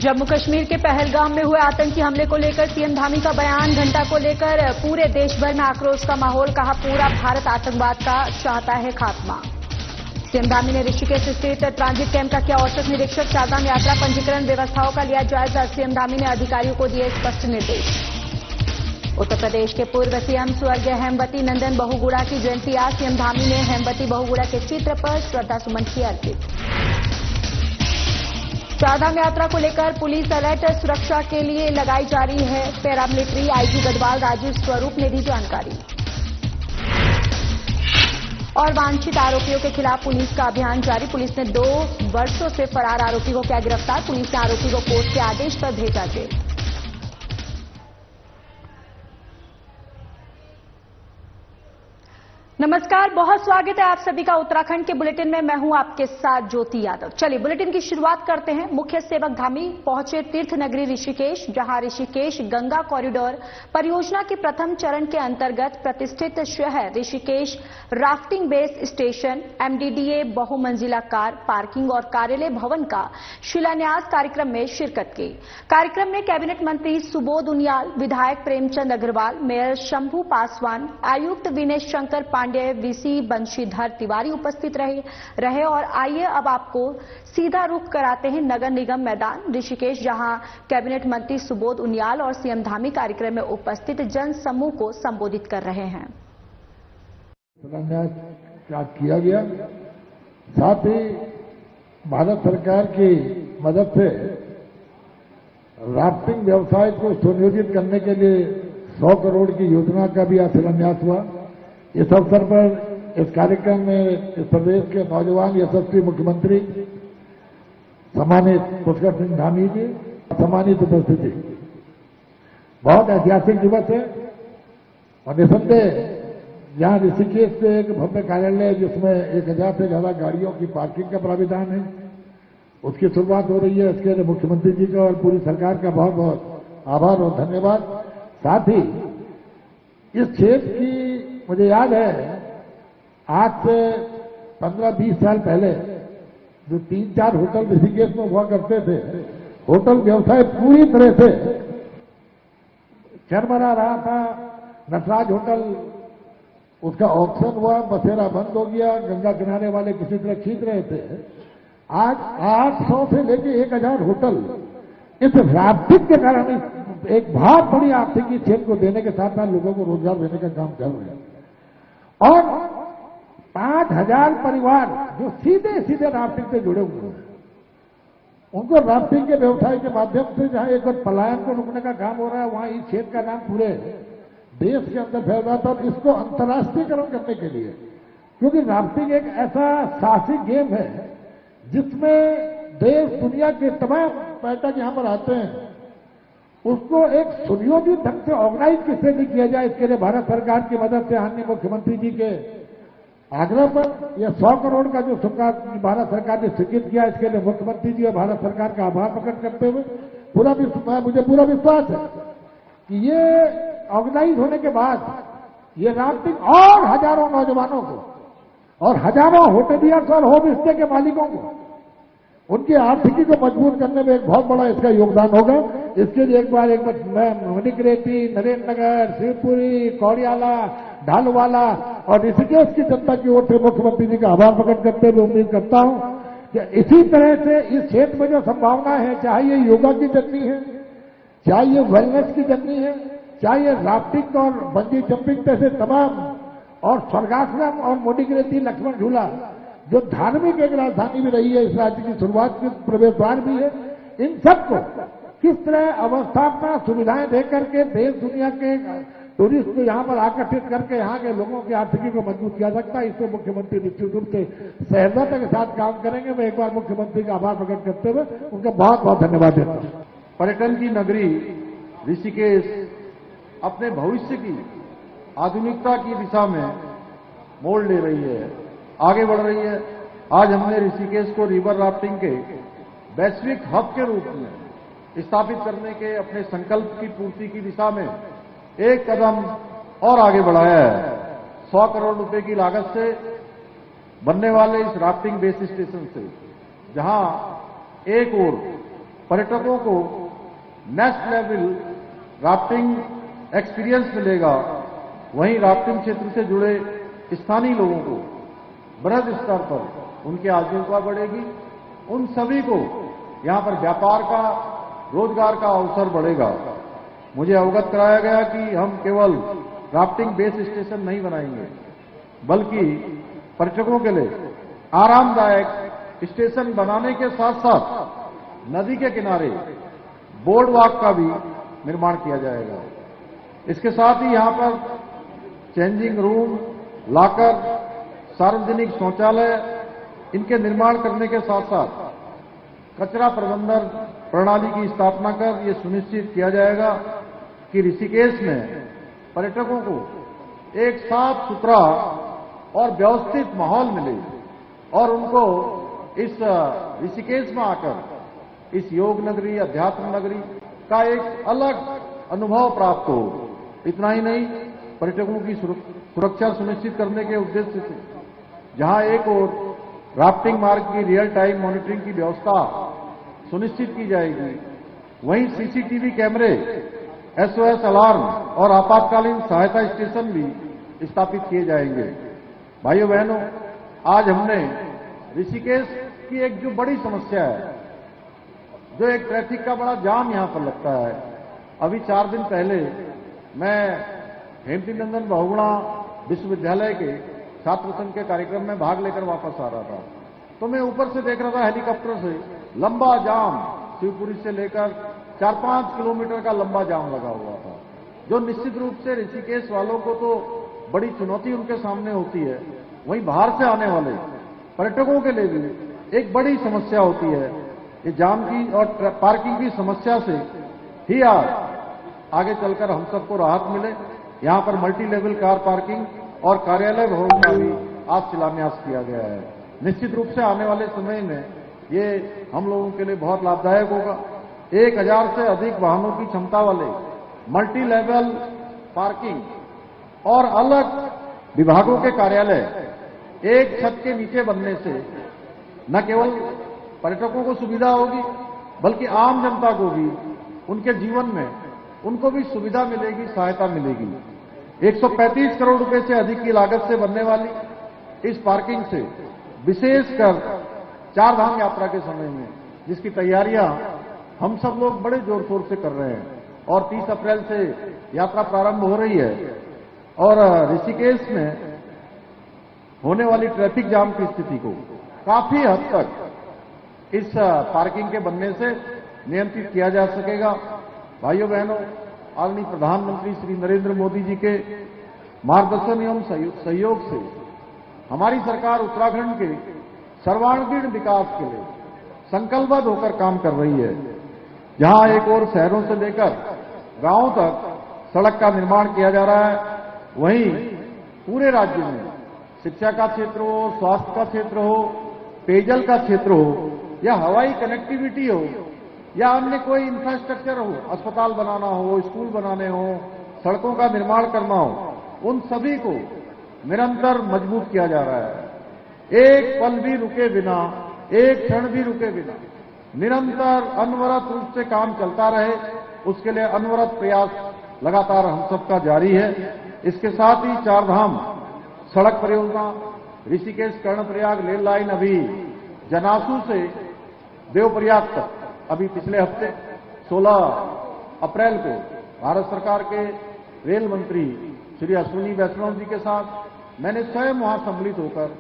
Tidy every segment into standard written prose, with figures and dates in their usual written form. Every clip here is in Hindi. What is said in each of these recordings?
जम्मू कश्मीर के पहलगाम में हुए आतंकी हमले को लेकर सीएम धामी का बयान। घंटा को लेकर पूरे देश भर में आक्रोश का माहौल। कहा, पूरा भारत आतंकवाद का चाहता है खात्मा। सीएम धामी ने ऋषिकेश स्थित ट्रांजिट कैंप का किया औचक निरीक्षण। चारधाम यात्रा पंजीकरण व्यवस्थाओं का लिया जायजा। सीएम धामी ने अधिकारियों को दिए स्पष्ट निर्देश। उत्तर प्रदेश के पूर्व सीएम स्वर्गीय हेमवती नंदन बहुगुणा की जयंती आज। सीएम धामी ने हेमवती बहुगुणा के चित्र पर श्रद्धासुमन किए अर्पित। चारधाम यात्रा को लेकर पुलिस अलर्ट। सुरक्षा के लिए लगाई जा रही है पैरामिलिट्री। आईजी गढ़वाल राजीव स्वरूप ने दी जानकारी। और वांछित आरोपियों के खिलाफ पुलिस का अभियान जारी। पुलिस ने 2 वर्षों से फरार आरोपी को किया गिरफ्तार। पुलिस ने आरोपी को कोर्ट के आदेश पर भेजा जेल। नमस्कार, बहुत स्वागत है आप सभी का उत्तराखंड के बुलेटिन में। मैं हूं आपके साथ ज्योति यादव। चलिए बुलेटिन की शुरुआत करते हैं। मुख्य सेवक धामी पहुंचे तीर्थ नगरी ऋषिकेश, जहां ऋषिकेश गंगा कॉरिडोर परियोजना के प्रथम चरण के अंतर्गत प्रतिष्ठित शहर Rishikesh rafting base station, MDDA बहुमंजिला कार पार्किंग और कार्यालय भवन का शिलान्यास कार्यक्रम में शिरकत की। कार्यक्रम में कैबिनेट मंत्री सुबोध उनियाल, विधायक प्रेमचंद अग्रवाल, मेयर शंभू पासवान, आयुक्त विनय शंकर पांडे, वीसी बंशीधर तिवारी उपस्थित रहे। और आइए अब आपको सीधा रुख कराते हैं नगर निगम मैदान ऋषिकेश, जहां कैबिनेट मंत्री सुबोध उनियाल और सीएम धामी कार्यक्रम में उपस्थित जन समूह को संबोधित कर रहे हैं। किया गया, साथ ही भारत सरकार की मदद से राफ्टिंग व्यवसाय को सुनियोजित करने के लिए 100 करोड़ की योजना का भी शिलान्यास हुआ। इस अवसर पर इस कार्यक्रम में इस प्रदेश के नौजवान यशस्वी मुख्यमंत्री सम्मानित पुष्कर सिंह धामी जी सम्मानित उपस्थिति। बहुत ऐतिहासिक दिवस है और निसंदेह यहाँ ऋषिकेश से एक भव्य कार्यालय जिसमें 1000 से ज्यादा गाड़ियों की पार्किंग का प्राविधान है, उसकी शुरुआत हो रही है। इसके लिए मुख्यमंत्री जी का और पूरी सरकार का बहुत बहुत आभार और धन्यवाद। साथ ही इस क्षेत्र की मुझे याद है आज से 15-20 साल पहले जो 3-4 होटल ऋषिकेश में हुआ करते थे, होटल व्यवसाय पूरी तरह से चरमरा रहा था। नटराज होटल, उसका ऑक्शन हुआ, बसेरा बंद हो गया, गंगा किनारे वाले किसी तरह खींच रहे थे। आज 800 से लेके 1000 होटल इस राफ्टिंग के कारण एक बहुत बड़ी आर्थिक क्षेत्र को देने के साथ साथ लोगों को रोजगार देने का काम कर रहे हैं। और 5000 परिवार जो सीधे सीधे राफ्टिंग से जुड़े हुए हैं, उनको राफ्टिंग के व्यवसाय के माध्यम से जहां एक बार पलायन को रोकने का काम हो रहा है, वहां इस क्षेत्र का नाम पूरे देश के अंदर फैल रहा था। और इसको अंतर्राष्ट्रीयकरण करने के लिए, क्योंकि राफ्टिंग एक ऐसा साहसिक गेम है जिसमें देश दुनिया के तमाम पर्यटक यहां पर आते हैं, उसको एक सुनियोजित ढंग से ऑर्गेनाइज किससे भी किया जाए, इसके लिए भारत सरकार की मदद से माननीय मुख्यमंत्री जी के आग्रह पर यह 100 करोड़ का जो भारत सरकार ने स्वीकृत किया, इसके लिए मुख्यमंत्री जी और भारत सरकार का आभार प्रकट करते हुए मुझे पूरा विश्वास है कि ये ऑर्गेनाइज होने के बाद ये राफ्टिंग और हजारों नौजवानों को और हजारों होटलियर्स और होम स्टे के मालिकों को उनकी आर्थिकी को मजबूत करने में एक बहुत बड़ा इसका योगदान होगा। इसके लिए एक बार मैं मणिकरेती, नरेंद्र नगर, शिवपुरी, कौड़ियाला, ढालवाला और ऋषिकेश की जनता की ओर से मुख्यमंत्री जी का आभार प्रकट करते हुए उम्मीद करता हूं कि इसी तरह से इस क्षेत्र में जो संभावना है, चाहे ये योगा की जर्नी है, चाहे ये वेलनेस की जर्नी है, चाहे ये राफ्टिंग और बंजी जंपिंग जैसे तमाम और स्वर्गाश्रम और मणिकरेती लक्ष्मण झूला जो धार्मिक एक राजधानी भी रही है, इस राज्य की शुरुआत के प्रवेश द्वार भी है, इन सबको किस तरह अवस्थापना सुविधाएं दे करके देश दुनिया के टूरिस्ट को यहां पर आकर्षित करके यहाँ के लोगों की आर्थिकी को मजबूत किया सकता है, इससे मुख्यमंत्री निश्चित रूप से सहजता के साथ काम करेंगे। मैं एक बार मुख्यमंत्री का आभार प्रकट करते हुए उनका बहुत बहुत धन्यवाद देता हूं। पर्यटन की नगरी ऋषिकेश अपने भविष्य की आधुनिकता की दिशा में मोड़ ले रही है, आगे बढ़ रही है। आज हमने ऋषिकेश को रिवर राफ्टिंग के वैश्विक हब के रूप में स्थापित करने के अपने संकल्प की पूर्ति की दिशा में एक कदम और आगे बढ़ाया है। 100 करोड़ रुपए की लागत से बनने वाले इस राफ्टिंग बेस स्टेशन से, जहां एक ओर पर्यटकों को नेक्स्ट लेवल राफ्टिंग एक्सपीरियंस मिलेगा, वहीं राफ्टिंग क्षेत्र से जुड़े स्थानीय लोगों को बृहद स्तर पर उनकी आजीविका बढ़ेगी। उन सभी को यहां पर व्यापार का, रोजगार का अवसर बढ़ेगा। मुझे अवगत कराया गया कि हम केवल राफ्टिंग बेस स्टेशन नहीं बनाएंगे, बल्कि पर्यटकों के लिए आरामदायक स्टेशन बनाने के साथ साथ नदी के किनारे बोर्ड वॉक का भी निर्माण किया जाएगा। इसके साथ ही यहां पर चेंजिंग रूम, लॉकर, सार्वजनिक शौचालय इनके निर्माण करने के साथ साथ कचरा प्रबंधन प्रणाली की स्थापना कर यह सुनिश्चित किया जाएगा कि ऋषिकेश में पर्यटकों को एक साफ सुथरा और व्यवस्थित माहौल मिले और उनको इस ऋषिकेश में आकर इस योग नगरी, अध्यात्म नगरी का एक अलग अनुभव प्राप्त हो। इतना ही नहीं, पर्यटकों की सुरक्षा सुनिश्चित करने के उद्देश्य से जहां एक ओर राफ्टिंग मार्ग की रियल टाइम मॉनिटरिंग की व्यवस्था सुनिश्चित की जाएगी, वहीं सीसीटीवी कैमरे, एसओएस अलार्म और आपातकालीन सहायता स्टेशन भी स्थापित किए जाएंगे। भाइयों बहनों, आज हमने ऋषिकेश की एक जो बड़ी समस्या है, जो एक ट्रैफिक का बड़ा जाम यहां पर लगता है, अभी 4 दिन पहले मैं हेमचंद नंदन बहुगुणा विश्वविद्यालय के छात्र संघ के कार्यक्रम में भाग लेकर वापस आ रहा था, तो मैं ऊपर से देख रहा था हेलीकॉप्टर से लंबा जाम शिवपुरी से लेकर 4-5 किलोमीटर का लंबा जाम लगा हुआ था, जो निश्चित रूप से ऋषिकेश वालों को तो बड़ी चुनौती उनके सामने होती है, वहीं बाहर से आने वाले पर्यटकों के लिए भी एक बड़ी समस्या होती है। ये जाम की और पार्किंग की समस्या से ही आगे चलकर हम सबको राहत मिले। यहां पर मल्टी लेवल कार पार्किंग और कार्यालय भवन का भी आज शिलान्यास किया गया है। निश्चित रूप से आने वाले समय में ये हम लोगों के लिए बहुत लाभदायक होगा। 1000 से अधिक वाहनों की क्षमता वाले मल्टी लेवल पार्किंग और अलग विभागों के कार्यालय एक छत के नीचे बनने से न केवल पर्यटकों को सुविधा होगी, बल्कि आम जनता को भी उनके जीवन में उनको भी सुविधा मिलेगी, सहायता मिलेगी। 135 करोड़ रुपए से अधिक की लागत से बनने वाली इस पार्किंग से विशेषकर 4 धाम यात्रा के समय में, जिसकी तैयारियां हम सब लोग बड़े जोर शोर से कर रहे हैं और 30 अप्रैल से यात्रा प्रारंभ हो रही है, और ऋषिकेश में होने वाली ट्रैफिक जाम की स्थिति को काफी हद तक इस पार्किंग के बनने से नियंत्रित किया जा सकेगा। भाइयों बहनों, आदरणीय प्रधानमंत्री श्री नरेंद्र मोदी जी के मार्गदर्शन एवं सहयोग से हमारी सरकार उत्तराखंड के सर्वांगीण विकास के लिए संकल्पबद्ध होकर काम कर रही है। जहां एक ओर शहरों से लेकर गांवों तक सड़क का निर्माण किया जा रहा है, वहीं पूरे राज्य में शिक्षा का क्षेत्र हो, स्वास्थ्य का क्षेत्र हो, पेयजल का क्षेत्र हो, या हवाई कनेक्टिविटी हो, या अन्य कोई इंफ्रास्ट्रक्चर हो, अस्पताल बनाना हो, स्कूल बनाने हो, सड़कों का निर्माण करना हो, उन सभी को निरंतर मजबूत किया जा रहा है। एक पल भी रुके बिना, एक क्षण भी रुके बिना निरंतर अनवरत रूप से काम चलता रहे, उसके लिए अनवरत प्रयास लगातार हम सबका जारी है। इसके साथ ही 4 धाम सड़क परियोजना, ऋषिकेश कर्णप्रयाग रेल लाइन अभी जनासू से देवप्रयाग तक अभी पिछले हफ्ते 16 अप्रैल को भारत सरकार के रेल मंत्री श्री अश्विनी वैष्णव जी के साथ मैंने स्वयं वहां सम्मिलित होकर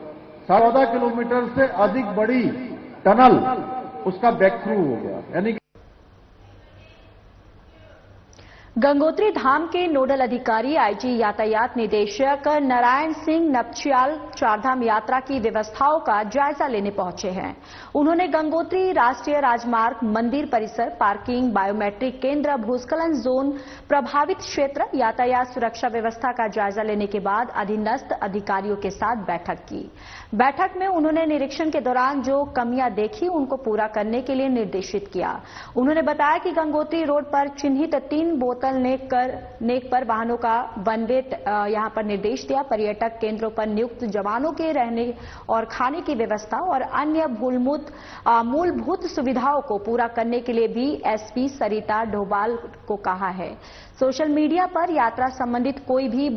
14.5 किलोमीटर से अधिक बड़ी टनल उसका बैक थ्रू हो गया। यानी गंगोत्री धाम के नोडल अधिकारी आईजी यातायात निदेशक नारायण सिंह नपचियाल चारधाम यात्रा की व्यवस्थाओं का जायजा लेने पहुंचे हैं। उन्होंने गंगोत्री राष्ट्रीय राजमार्ग, मंदिर परिसर, पार्किंग, बायोमेट्रिक केंद्र, भूस्खलन जोन प्रभावित क्षेत्र, यातायात सुरक्षा व्यवस्था का जायजा लेने के बाद अधीनस्थ अधिकारियों के साथ बैठक की। बैठक में उन्होंने निरीक्षण के दौरान जो कमियां देखी उनको पूरा करने के लिए निर्देशित किया। उन्होंने बताया कि गंगोत्री रोड पर चिन्हित 3 बोतल लोकल नेक पर वाहनों का वन वे यहां पर निर्देश दिया। पर्यटक केंद्रों पर नियुक्त जवानों के रहने और खाने की व्यवस्था और अन्य मूलभूत सुविधाओं को पूरा करने के लिए भी एसपी सरिता डोभाल को कहा है। सोशल मीडिया पर यात्रा संबंधित कोई भी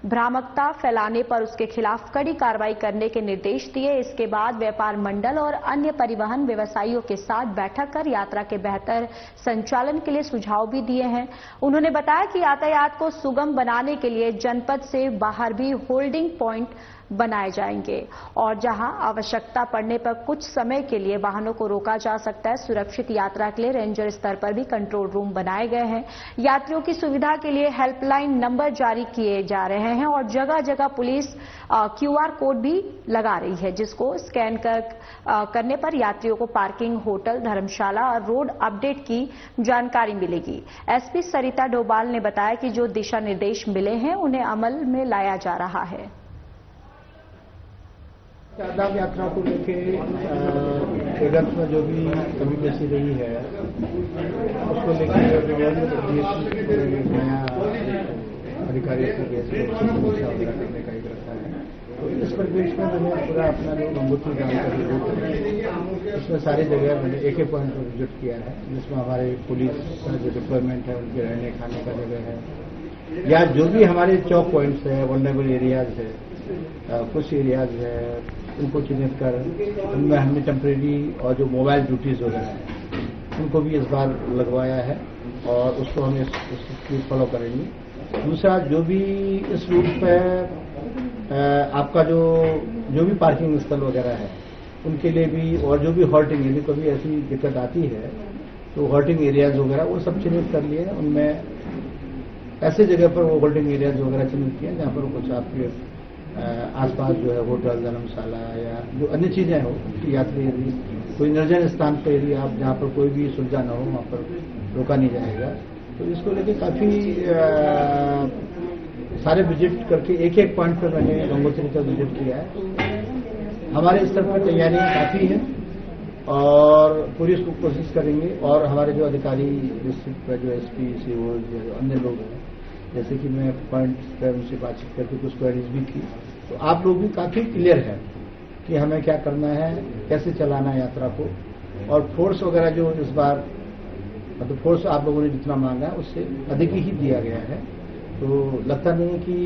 भ्रामकता फैलाने पर उसके खिलाफ कड़ी कार्रवाई करने के निर्देश दिए। इसके बाद व्यापार मंडल और अन्य परिवहन व्यवसायियों के साथ बैठक कर यात्रा के बेहतर संचालन के लिए सुझाव भी दिए हैं। उन्होंने बताया कि यातायात को सुगम बनाने के लिए जनपद से बाहर भी होल्डिंग पॉइंट बनाए जाएंगे और जहां आवश्यकता पड़ने पर कुछ समय के लिए वाहनों को रोका जा सकता है। सुरक्षित यात्रा के लिए रेंजर स्तर पर भी कंट्रोल रूम बनाए गए हैं। यात्रियों की सुविधा के लिए हेल्पलाइन नंबर जारी किए जा रहे हैं और जगह जगह पुलिस QR कोड भी लगा रही है, जिसको स्कैन करने पर यात्रियों को पार्किंग, होटल, धर्मशाला और रोड अपडेट की जानकारी मिलेगी। एसपी सरिता डोभाल ने बताया कि जो दिशा निर्देश मिले हैं उन्हें अमल में लाया जा रहा है। चारधाम यात्रा को लेके एजेंट्स में जो भी कमी पेशी रही है उसको लेकर नया अधिकारी समीक्षा वगैरह करने का एक रखा है। तो इस परिवेश में मैंने पूरा अपना जो गंगोत्री जानकारी उसमें सारी जगह मैंने एक पॉइंट पर विजिट किया है, जिसमें हमारे पुलिस का जो डिप्लॉयमेंट है, उनके रहने खाने का जगह है, या जो भी हमारे चौक पॉइंट्स है, वल्नरेबल एरियाज है, कुछ एरियाज है, उनको चिन्हित कर उनमें हमने टेम्परेरी और जो मोबाइल ड्यूटीज वगैरह हैं उनको भी इस बार लगवाया है और उसको हम इसको फॉलो करेंगे। दूसरा, जो भी इस रूट पे आपका जो भी पार्किंग स्थल वगैरह है उनके लिए भी, और जो भी हॉल्टिंग, यदि कभी ऐसी दिक्कत आती है तो हॉल्टिंग एरियाज वगैरह वो सब चिन्हित कर लिए। उनमें ऐसे जगह पर वो होल्डिंग एरियाज वगैरह चिन्हित किए जहाँ पर कुछ आपके आसपास जो है होटल, धर्मशाला या जो अन्य चीजें हो, यात्री यदि कोई निर्जन स्थान पर यदि आप जहाँ पर कोई भी सुविधा न हो वहाँ पर रोका नहीं जाएगा। तो इसको लेके काफी सारे विजिट करके एक पॉइंट पर मैंने गंगोत्री का विजिट किया है। हमारे स्तर पर तैयारियां काफी हैं और पूरी कोशिश करेंगे। और हमारे जो अधिकारी डिस्ट्रिक्ट पर जो एसपी, सीओ, जो अन्य लोग हैं, जैसे कि मैं पॉइंट पर उनसे बातचीत करके कुछ क्वेरीज भी की, तो आप लोग भी काफी क्लियर है कि हमें क्या करना है, कैसे चलाना है यात्रा को। और फोर्स वगैरह जो इस बार, मतलब फोर्स आप लोगों ने जितना मांगा उससे अधिक ही दिया गया है। तो लगता नहीं है कि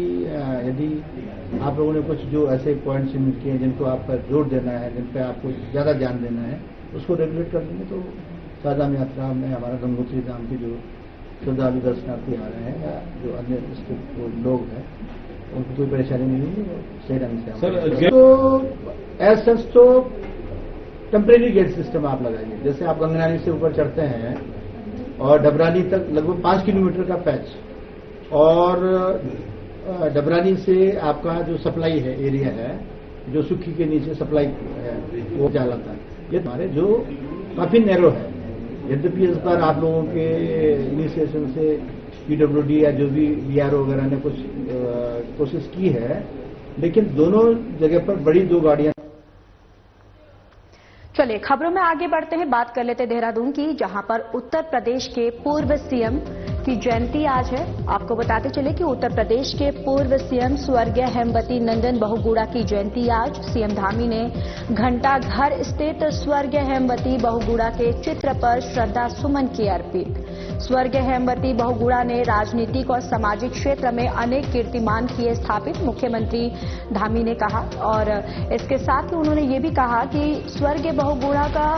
यदि आप लोगों ने कुछ जो ऐसे पॉइंट्स चिन्हित किए जिनको आप पर जोर देना है, जिन पर आपको ज्यादा ध्यान देना है, उसको रेगुलेट कर देंगे तो चारधाम यात्रा में हमारा गंगोत्री धाम की जो श्रद्धालु दर्शनार्थी आ रहे हैं या जो अन्य इसके लोग हैं उनको कोई परेशानी नहीं होगी, सही ढंग से। तो एज सच तो टेम्परेरी गेट सिस्टम आप लगाइए। जैसे आप गंगनानी से ऊपर चढ़ते हैं और डबरानी तक लगभग 5 किलोमीटर का पैच, और डबरानी से आपका जो सप्लाई है एरिया है, जो सुखी के नीचे सप्लाई है वो जालाता है, ये हमारे जो काफी नैरो है। यद्यपि इस बार आप लोगों के इनिशिएशन से PWD या जो भी BRO वगैरह ने कुछ कोशिश की है, लेकिन दोनों जगह पर बड़ी 2 गाड़ियां। चलिए खबरों में आगे बढ़ते हैं, बात कर लेते देहरादून की, जहां पर उत्तर प्रदेश के पूर्व CM की जयंती आज है। आपको बताते चले कि उत्तर प्रदेश के पूर्व CM स्वर्गीय हेमवती नंदन बहुगुणा की जयंती आज। CM धामी ने घंटा घर स्थित स्वर्गीय हेमवती बहुगुणा के चित्र पर श्रद्धा सुमन किए अर्पित। स्वर्गीय हेमवती बहुगुणा ने राजनीतिक और सामाजिक क्षेत्र में अनेक कीर्तिमान किए स्थापित, मुख्यमंत्री धामी ने कहा। और इसके साथ ही उन्होंने ये भी कहा कि स्वर्गीय बहुगुणा का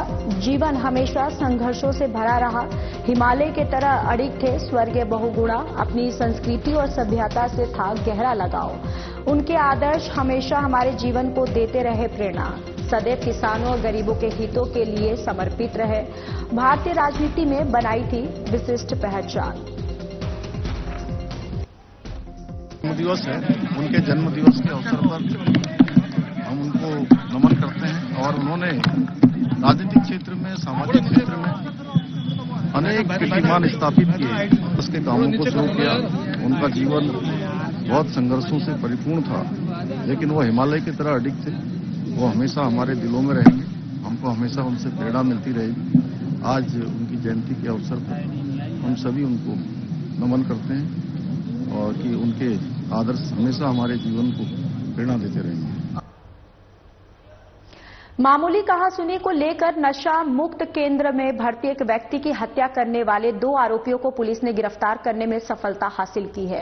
जीवन हमेशा संघर्षों से भरा रहा, हिमालय के तरह अडिग थे स्वर्गीय बहुगुणा। अपनी संस्कृति और सभ्यता से था गहरा लगाव। उनके आदर्श हमेशा हमारे जीवन को देते रहे प्रेरणा। सदैव किसानों और गरीबों के हितों के लिए समर्पित रहे। भारतीय राजनीति में बनाई थी विशिष्ट पहचान। दिवस है, उनके जन्म दिवस के अवसर पर हम उनको नमन करते हैं। और उन्होंने राजनीतिक क्षेत्र में, सामाजिक क्षेत्र में अनेक कीर्तिमान स्थापित किए, उसके कामों को शुरू किया। उनका जीवन बहुत संघर्षों से परिपूर्ण था, लेकिन वो हिमालय की तरह अडिग थे। वो हमेशा हमारे दिलों में रहेंगे, हमको हमेशा उनसे प्रेरणा मिलती रहेगी। आज उनकी जयंती के अवसर पर हम सभी उनको नमन करते हैं और कि उनके आदर्श हमेशा हमारे जीवन को प्रेरणा देते रहेंगे। मामूली कहासुनी को लेकर नशा मुक्त केंद्र में भर्ती एक व्यक्ति की हत्या करने वाले 2 आरोपियों को पुलिस ने गिरफ्तार करने में सफलता हासिल की है।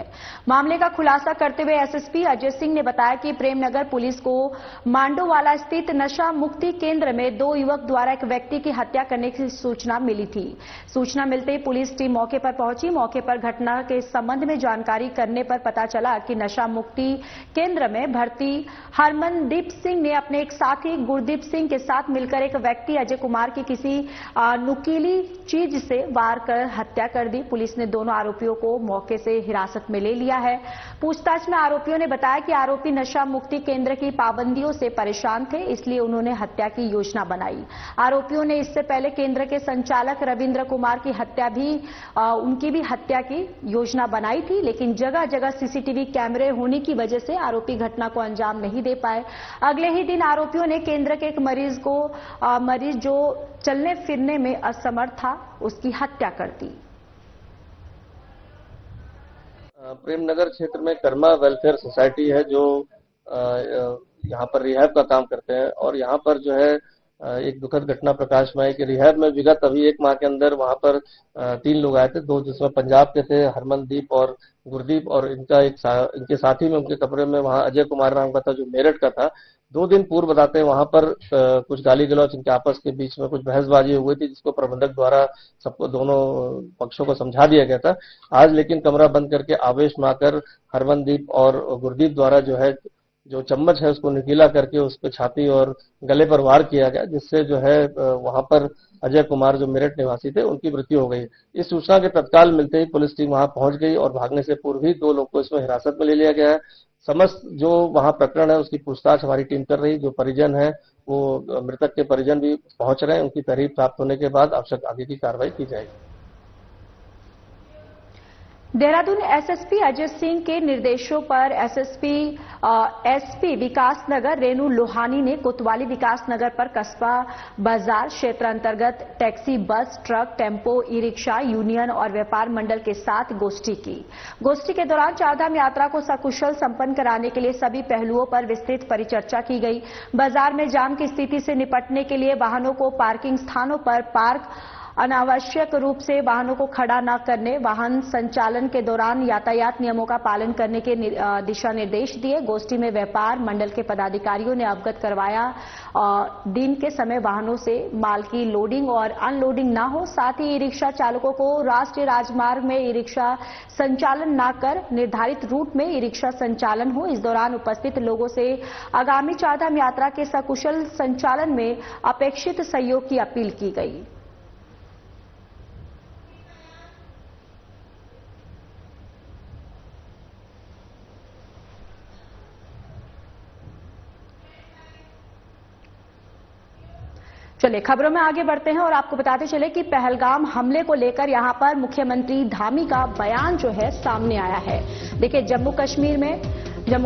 मामले का खुलासा करते हुए एसएसपी अजय सिंह ने बताया कि प्रेमनगर पुलिस को मांडोवाला स्थित नशा मुक्ति केंद्र में 2 युवक द्वारा एक व्यक्ति की हत्या करने की सूचना मिली थी। सूचना मिलते ही पुलिस टीम मौके पर पहुंची। मौके पर घटना के संबंध में जानकारी करने पर पता चला कि नशा मुक्ति केंद्र में भर्ती हरमनदीप सिंह ने अपने एक साथी गुरदीप सिंह के साथ मिलकर एक व्यक्ति अजय कुमार की किसी नुकीली चीज से वार कर हत्या कर दी। पुलिस ने दोनों आरोपियों को मौके से हिरासत में ले लिया है। पूछताछ में आरोपियों ने बताया कि आरोपी नशा मुक्ति केंद्र की पाबंदियों से परेशान थे, इसलिए उन्होंने हत्या की योजना बनाई। आरोपियों ने इससे पहले केंद्र के संचालक रविंद्र कुमार की उनकी भी हत्या की योजना बनाई थी, लेकिन जगह जगह सीसीटीवी कैमरे होने की वजह से आरोपी घटना को अंजाम नहीं दे पाए। अगले ही दिन आरोपियों ने केंद्र के एक मरीज जो चलने फिरने में असमर्थ था, उसकी हत्या कर दी। प्रेमनगर क्षेत्र में कर्मा वेलफेयर सोसाइटी है जो यहाँ पर रिहैब का काम करते हैं और यहाँ पर जो है एक दुखद घटना प्रकाश में आई कि रिहैब में विगत अभी 1 माह के अंदर वहां पर 3 लोग आए थे, 2 जिसमें पंजाब के थे, हरमनदीप और गुरदीप, और इनके साथी में उनके कमरे में वहां अजय कुमार नाम का था जो मेरठ का था। 2 दिन पूर्व बताते वहां पर कुछ गाली गलौज इनके आपस के बीच में कुछ बहसबाजी हुई थी, जिसको प्रबंधक द्वारा सबको दोनों पक्षों को समझा दिया गया था। आज लेकिन कमरा बंद करके आवेश में आकर हरमनदीप और गुरदीप द्वारा जो चम्मच है उसको निकीला करके उस पर छाती और गले पर वार किया गया, जिससे जो है वहां पर अजय कुमार जो मेरठ निवासी थे उनकी मृत्यु हो गई। इस सूचना के तत्काल मिलते ही पुलिस टीम वहां पहुंच गई और भागने से पूर्व ही 2 लोग को इसमें हिरासत में ले लिया गया है। समस्त जो वहां प्रकरण है उसकी पूछताछ हमारी टीम कर रही। जो परिजन है वो मृतक के परिजन भी पहुंच रहे हैं। उनकी तहरीर प्राप्त होने के बाद आवश्यक आगे की कार्रवाई की जाएगी। देहरादून एसएसपी अजय सिंह के निर्देशों पर एसपी विकासनगर रेणु लोहानी ने कोतवाली विकासनगर पर कस्बा बाजार क्षेत्र अंतर्गत टैक्सी, बस, truck, tempo, e rickshaw union और व्यापार मंडल के साथ गोष्ठी की। गोष्ठी के दौरान चारधाम यात्रा को सकुशल संपन्न कराने के लिए सभी पहलुओं पर विस्तृत परिचर्चा की गई। बाजार में जाम की स्थिति से निपटने के लिए वाहनों को पार्किंग स्थानों पर अनावश्यक रूप से वाहनों को खड़ा न करने, वाहन संचालन के दौरान यातायात नियमों का पालन करने के दिशा निर्देश दिए। गोष्ठी में व्यापार मंडल के पदाधिकारियों ने अवगत करवाया दिन के समय वाहनों से माल की लोडिंग और अनलोडिंग न हो। साथ ही ई रिक्शा चालकों को राष्ट्रीय राजमार्ग में ई रिक्शा संचालन न कर निर्धारित रूट में ई रिक्शा संचालन हो। इस दौरान उपस्थित लोगों से आगामी चारधाम यात्रा के सकुशल संचालन में अपेक्षित सहयोग की अपील की गई। चलिए खबरों में आगे बढ़ते हैं और आपको बताते चले कि पहलगाम हमले को लेकर यहां पर मुख्यमंत्री धामी का बयान जो है सामने आया है। देखिए जम्मू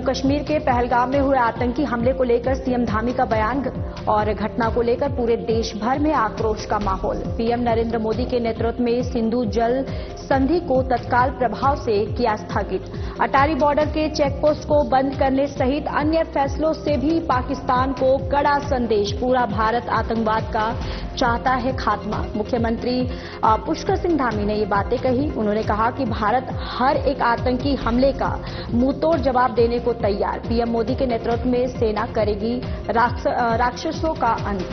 कश्मीर के पहलगाम में हुए आतंकी हमले को लेकर सीएम धामी का बयान और घटना को लेकर पूरे देश भर में आक्रोश का माहौल। पीएम नरेंद्र मोदी के नेतृत्व में सिंधु जल संधि को तत्काल प्रभाव से किया स्थगित। अटारी बॉर्डर के चेकपोस्ट को बंद करने सहित अन्य फैसलों से भी पाकिस्तान को कड़ा संदेश। पूरा भारत आतंकवाद का चाहता है खात्मा। मुख्यमंत्री पुष्कर सिंह धामी ने ये बातें कही। उन्होंने कहा कि भारत हर एक आतंकी हमले का मुंहतोड़ जवाब देने को तैयार। पीएम मोदी के नेतृत्व में सेना करेगी राक्षसों का अंत।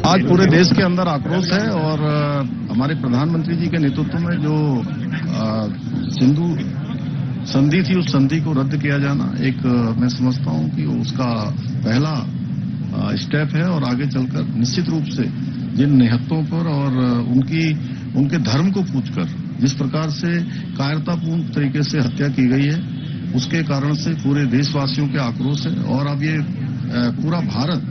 आज पूरे देश के अंदर आक्रोश है और हमारे प्रधानमंत्री जी के नेतृत्व में जो सिंधु संधि थी उस संधि को रद्द किया जाना एक मैं समझता हूं कि उसका पहला स्टेप है और आगे चलकर निश्चित रूप से जिन निहत्तों पर और उनके धर्म को पूछकर जिस प्रकार से कायरतापूर्ण तरीके से हत्या की गई है उसके कारण से पूरे देशवासियों के आक्रोश है और अब ये पूरा भारत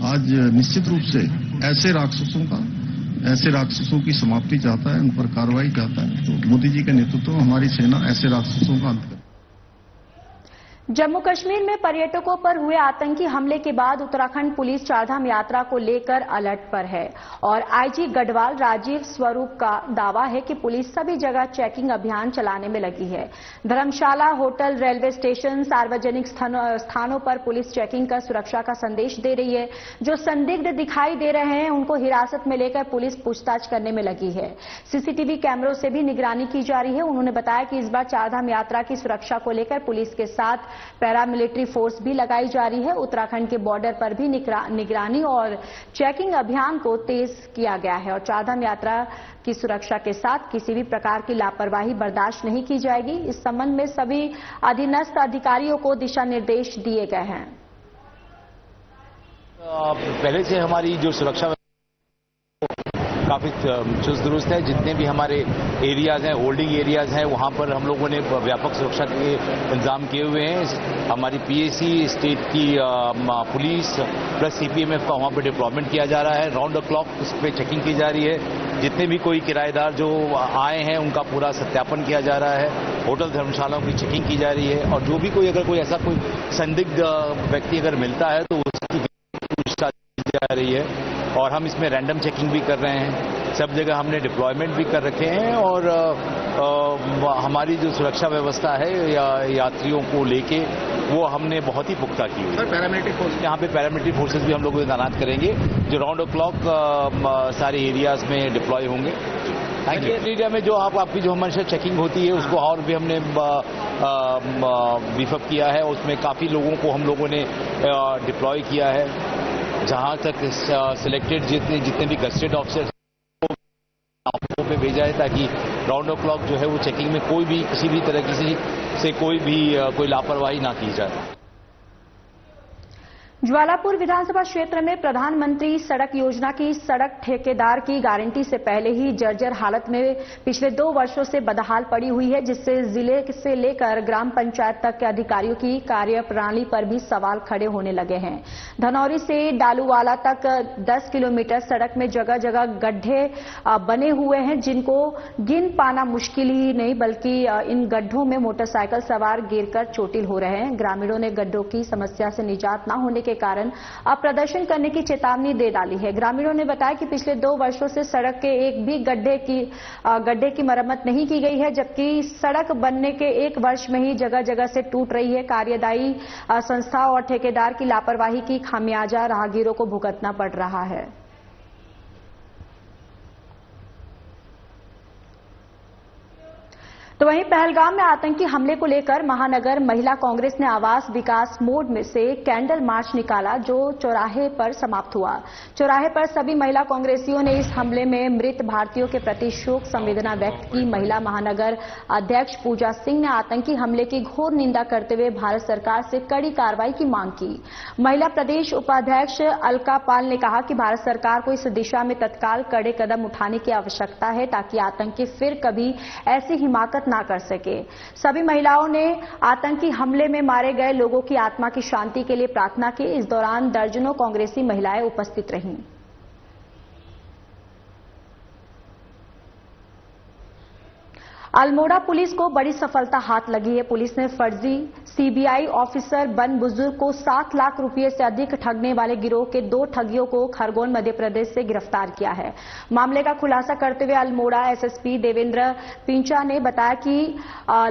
आज निश्चित रूप से ऐसे राक्षसों की समाप्ति चाहता है, उन पर कार्रवाई चाहता है। तो मोदी जी के नेतृत्व में हमारी सेना ऐसे राक्षसों का अंत करे। जम्मू कश्मीर में पर्यटकों पर हुए आतंकी हमले के बाद उत्तराखंड पुलिस चारधाम यात्रा को लेकर अलर्ट पर है और आईजी गढ़वाल राजीव स्वरूप का दावा है कि पुलिस सभी जगह चेकिंग अभियान चलाने में लगी है। धर्मशाला, होटल, रेलवे स्टेशन, सार्वजनिक स्थानों पर पुलिस चेकिंग कर सुरक्षा का संदेश दे रही है। जो संदिग्ध दिखाई दे रहे हैं उनको हिरासत में लेकर पुलिस पूछताछ करने में लगी है। सीसीटीवी कैमरों से भी निगरानी की जा रही है। उन्होंने बताया कि इस बार चारधाम यात्रा की सुरक्षा को लेकर पुलिस के साथ पैरामिलिट्री फोर्स भी लगाई जा रही है। उत्तराखंड के बॉर्डर पर भी निगरानी और चेकिंग अभियान को तेज किया गया है और चारधाम यात्रा की सुरक्षा के साथ किसी भी प्रकार की लापरवाही बर्दाश्त नहीं की जाएगी। इस संबंध में सभी अधीनस्थ अधिकारियों को दिशा निर्देश दिए गए हैं। पहले से हमारी जो सुरक्षा काफी चुस्त दुरुस्त है। जितने भी हमारे एरियाज हैं, होल्डिंग एरियाज हैं, वहां पर हम लोगों ने व्यापक सुरक्षा के इंतजाम किए हुए हैं। हमारी पीएसी, स्टेट की पुलिस प्लस सीपीएमएफ का वहां पर डिप्लॉयमेंट किया जा रहा है। राउंड द क्लॉक उस पर चेकिंग की जा रही है। जितने भी कोई किराएदार जो आए हैं उनका पूरा सत्यापन किया जा रहा है। होटल, धर्मशालाओं की चेकिंग की जा रही है और जो भी कोई अगर कोई ऐसा कोई संदिग्ध व्यक्ति अगर मिलता है तो उसकी पूछताछ की जा रही है। और हम इसमें रैंडम चेकिंग भी कर रहे हैं। सब जगह हमने डिप्लॉयमेंट भी कर रखे हैं और हमारी जो सुरक्षा व्यवस्था है यात्रियों को लेके वो हमने बहुत ही पुख्ता की हुई है। पैरामिलिट्री फोर्स, यहाँ पे पैरामिलिट्री फोर्सेज भी हम लोग तैनात करेंगे जो राउंड द क्लॉक सारे एरियाज में डिप्लॉय होंगे। Thank you. एरिया में जो आपकी जो हमारे चेकिंग होती है उसको और भी हमने बीफअप किया है। उसमें काफी लोगों को हम लोगों ने डिप्लॉय किया है। जहां तक सिलेक्टेड जितने भी गस्टेड ऑफिसर्स को पे भेजा है ताकि राउंड द क्लॉक जो है वो चेकिंग में कोई भी किसी भी तरह से कोई लापरवाही ना की जाए। ज्वालापुर विधानसभा क्षेत्र में प्रधानमंत्री सड़क योजना की सड़क ठेकेदार की गारंटी से पहले ही जर्जर हालत में पिछले 2 वर्षों से बदहाल पड़ी हुई है, जिससे जिले से लेकर ग्राम पंचायत तक के अधिकारियों की कार्यप्रणाली पर भी सवाल खड़े होने लगे हैं। धनौरी से डालूवाला तक 10 किलोमीटर सड़क में जगह जगह गड्ढे बने हुए हैं जिनको गिन पाना मुश्किल ही नहीं बल्कि इन गड्ढों में मोटरसाइकिल सवार गिरकर चोटिल हो रहे हैं। ग्रामीणों ने गड्ढों की समस्या से निजात न होने के कारण अब प्रदर्शन करने की चेतावनी दे डाली है। ग्रामीणों ने बताया कि पिछले 2 वर्षों से सड़क के एक भी गड्ढे की मरम्मत नहीं की गई है, जबकि सड़क बनने के 1 वर्ष में ही जगह जगह से टूट रही है। कार्यदायी संस्था और ठेकेदार की लापरवाही की खामियाजा राहगीरों को भुगतना पड़ रहा है। तो वहीं पहलगाम में आतंकी हमले को लेकर महानगर महिला कांग्रेस ने आवास विकास मोड़ में से कैंडल मार्च निकाला जो चौराहे पर समाप्त हुआ। चौराहे पर सभी महिला कांग्रेसियों ने इस हमले में मृत भारतीयों के प्रति शोक संवेदना व्यक्त की। महिला महानगर अध्यक्ष पूजा सिंह ने आतंकी हमले की घोर निंदा करते हुए भारत सरकार से कड़ी कार्रवाई की मांग की। महिला प्रदेश उपाध्यक्ष अलका पाल ने कहा कि भारत सरकार को इस दिशा में तत्काल कड़े कदम उठाने की आवश्यकता है ताकि आतंकी फिर कभी ऐसी हिमाकत ना कर सके। सभी महिलाओं ने आतंकी हमले में मारे गए लोगों की आत्मा की शांति के लिए प्रार्थना की। इस दौरान दर्जनों कांग्रेसी महिलाएं उपस्थित रहीं। अल्मोड़ा पुलिस को बड़ी सफलता हाथ लगी है। पुलिस ने फर्जी सीबीआई ऑफिसर बन बुजुर्ग को 7 लाख रुपए से अधिक ठगने वाले गिरोह के 2 ठगियों को खरगोन मध्य प्रदेश से गिरफ्तार किया है। मामले का खुलासा करते हुए अल्मोड़ा एसएसपी देवेंद्र पिंचा ने बताया कि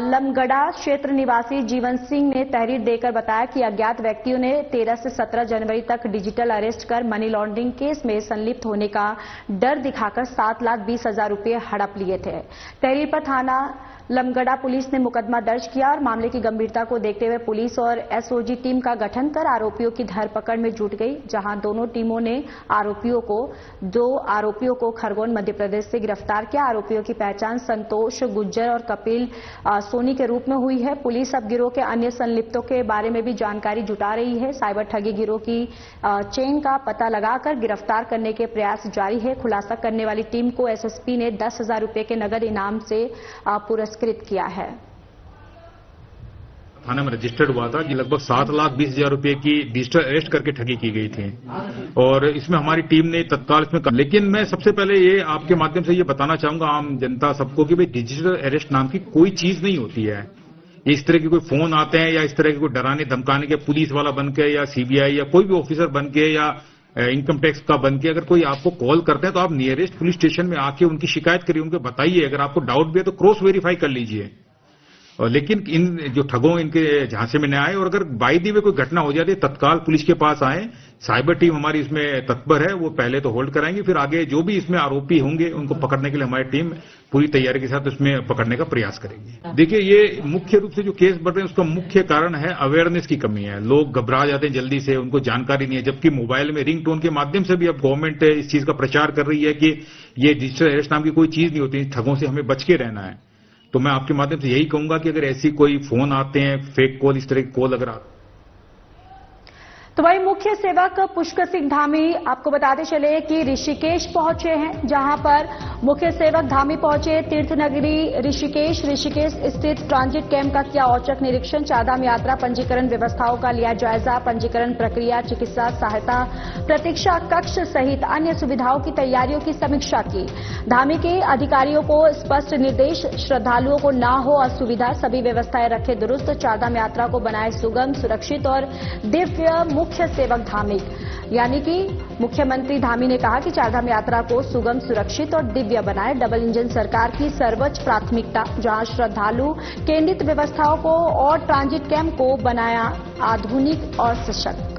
लमगड़ा क्षेत्र निवासी जीवन सिंह ने तहरीर देकर बताया कि अज्ञात व्यक्तियों ने 13 से 17 जनवरी तक डिजिटल अरेस्ट कर मनी लॉन्ड्रिंग केस में संलिप्त होने का डर दिखाकर 7,20,000 रुपए हड़प लिए थे। तहरीर पर थाना लमगड़ा पुलिस ने मुकदमा दर्ज किया और मामले की गंभीरता को देखते हुए पुलिस और एसओजी टीम का गठन कर आरोपियों की धरपकड़ में जुट गई, जहां दोनों टीमों ने 2 आरोपियों को खरगोन मध्य प्रदेश से गिरफ्तार किया। आरोपियों की पहचान संतोष गुज्जर और कपिल सोनी के रूप में हुई है। पुलिस अब गिरोह के अन्य संलिप्तों के बारे में भी जानकारी जुटा रही है। साइबर ठगी गिरोह की चेन का पता लगाकर गिरफ्तार करने के प्रयास जारी है। खुलासा करने वाली टीम को एसएसपी ने 10,000 रुपए के नगद इनाम से पुरस्कृत किया है। थाने में रजिस्टर्ड हुआ था कि लगभग 7,20,000 रुपए की डिजिटल अरेस्ट करके ठगी की गई थी और इसमें हमारी टीम ने तत्काल इसमें लेकिन मैं सबसे पहले ये आपके माध्यम से ये बताना चाहूंगा आम जनता सबको कि भाई डिजिटल अरेस्ट नाम की कोई चीज नहीं होती है। इस तरह के कोई फोन आते हैं या इस तरह के कोई डराने धमकाने के पुलिस वाला बन के या सीबीआई या कोई भी ऑफिसर बन के या इनकम टैक्स का बन के अगर कोई आपको कॉल करते हैं तो आप नियरेस्ट पुलिस स्टेशन में आके उनकी शिकायत करिए, उनको बताइए। अगर आपको डाउट भी है तो क्रॉस वेरीफाई कर लीजिए। लेकिन इन जो ठगों इनके झांसे में न आए, और अगर बाई दी में कोई घटना हो जाती है तत्काल पुलिस के पास आए। साइबर टीम हमारी इसमें तत्पर है, वो पहले तो होल्ड कराएंगे, फिर आगे जो भी इसमें आरोपी होंगे उनको पकड़ने के लिए हमारी टीम पूरी तैयारी के साथ उसमें पकड़ने का प्रयास करेगी। देखिए, ये मुख्य रूप से जो केस बढ़ रहे हैं उसका मुख्य कारण है अवेयरनेस की कमी है। लोग घबरा जाते हैं जल्दी से, उनको जानकारी नहीं है, जबकि मोबाइल में रिंग टोन के माध्यम से भी अब गवर्नमेंट इस चीज का प्रचार कर रही है कि ये डिजिटल अरेस्ट नाम की कोई चीज नहीं होती, ठगों से हमें बच के रहना है। तो मैं आपके माध्यम से यही कहूंगा कि अगर ऐसी कोई फोन आते हैं, फेक कॉल, इस तरह की कॉल अगर आते, तो वही मुख्य सेवक पुष्कर सिंह धामी आपको बताते चले कि ऋषिकेश पहुंचे हैं, जहां पर मुख्य सेवक धामी पहुंचे तीर्थ नगरी ऋषिकेश स्थित ट्रांजिट कैंप का किया औचक निरीक्षण। चारधाम यात्रा पंजीकरण व्यवस्थाओं का लिया जायजा। पंजीकरण प्रक्रिया, चिकित्सा सहायता, प्रतीक्षा कक्ष सहित अन्य सुविधाओं की तैयारियों की समीक्षा की। धामी के अधिकारियों को स्पष्ट निर्देश, श्रद्धालुओं को न हो असुविधा, सभी व्यवस्थाएं रखे दुरुस्त। चारधाम यात्रा को बनाए सुगम, सुरक्षित और दिव्य। मुख्य सेवक धामी यानी कि मुख्यमंत्री धामी ने कहा कि चारधाम यात्रा को सुगम, सुरक्षित और दिव्य बनाए। डबल इंजन सरकार की सर्वोच्च प्राथमिकता, जहां श्रद्धालु केंद्रित व्यवस्थाओं को और ट्रांजिट कैंप को बनाया आधुनिक और सशक्त।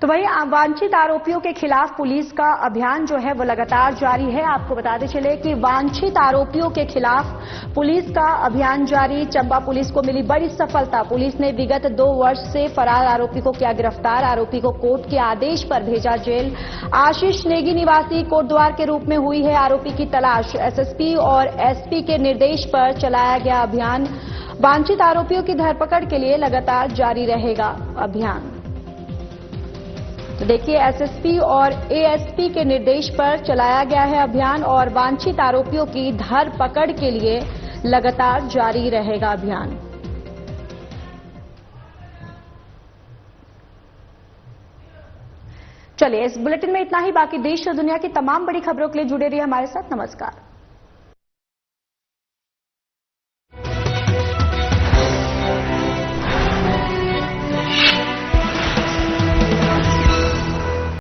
तो वही वांछित आरोपियों के खिलाफ पुलिस का अभियान जो है वो लगातार जारी है। आपको बताते चले कि वांछित आरोपियों के खिलाफ पुलिस का अभियान जारी। चंबा पुलिस को मिली बड़ी सफलता। पुलिस ने विगत 2 वर्ष से फरार आरोपी को किया गिरफ्तार। आरोपी को कोर्ट के आदेश पर भेजा जेल। आशीष नेगी निवासी कोटद्वार के रूप में हुई है आरोपी की तलाश। एसएसपी और एसपी के निर्देश पर चलाया गया अभियान। वांछित आरोपियों की धरपकड़ के लिए लगातार जारी रहेगा अभियान। तो देखिए, एसएसपी और एएसपी के निर्देश पर चलाया गया है अभियान और वांछित आरोपियों की धरपकड़ के लिए लगातार जारी रहेगा अभियान। चलिए, इस बुलेटिन में इतना ही। बाकी देश और दुनिया की तमाम बड़ी खबरों के लिए जुड़े रहिए हमारे साथ। नमस्कार।